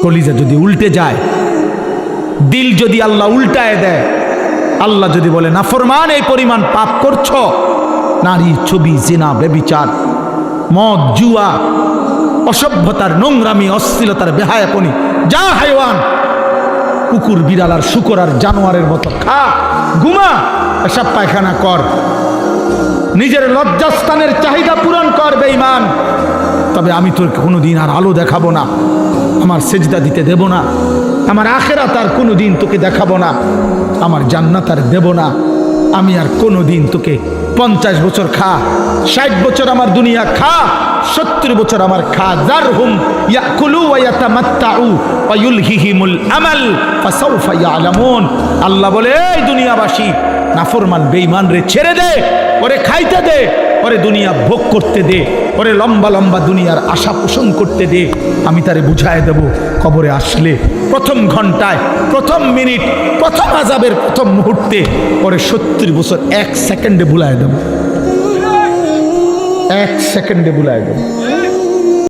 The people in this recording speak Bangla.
কলিজা যদি উল্টে যায়, দিল যদি আল্লাহ উল্টায় দেয়, আল্লাহ যদি বলে নাফরমান এই পরিমাণ পাপ করছ, নারী, ছবি, জিনা, ব্যভিচার, মদ, জুয়া, অসভ্যতার, নোংরামি, অশ্লীলতার, বেহায়াপনি, যা হাইওয়ান, কুকুর, বিড়াল আর শুকর আর জানোয়ারের মতো খা, ঘুমা, এসব পায়খানা কর, নিজের লজ্জাস্থানের চাহিদা পূরণ কর বেঈমান, তবে আমি তোর কোনোদিন আর আলো দেখাবো না, আমার সেজদা দিতে দেব না, আমার আখিরাত আর কোনোদিন তোকে দেখাবো না, আমার জান্নাত আর দেব না, আমি আর কোনোদিন তোকে 50 বছর খা, 60 বছর আমার দুনিয়া খা, 70 বছর আমার খা, যারহুম ইয়াকুলু ওয়া ইয়াতামাত্তাউ ওয়া ইউলহিহিমুল আমাল ফাসাউফা ইয়ালামুন। আল্লাহ বলে, এই দুনিয়াবাসী, নাফরমান বেঈমান রে ছেড়ে দে, ওরে খাইতে দে, ওরে দুনিয়া ভোগ করতে দে, ওরে লম্বা লম্বা দুনিয়ার আশা পোষণ করতে দে, আমি তারে বুঝায় দেব কবরে আসলে প্রথম ঘন্টায়, প্রথম মিনিট, প্রথম আযাবের প্রথম মুহূর্তে ওরে 70 বছর 1 সেকেন্ডে ভুলায় দেব, 1 সেকেন্ডে ভুলায় দেব।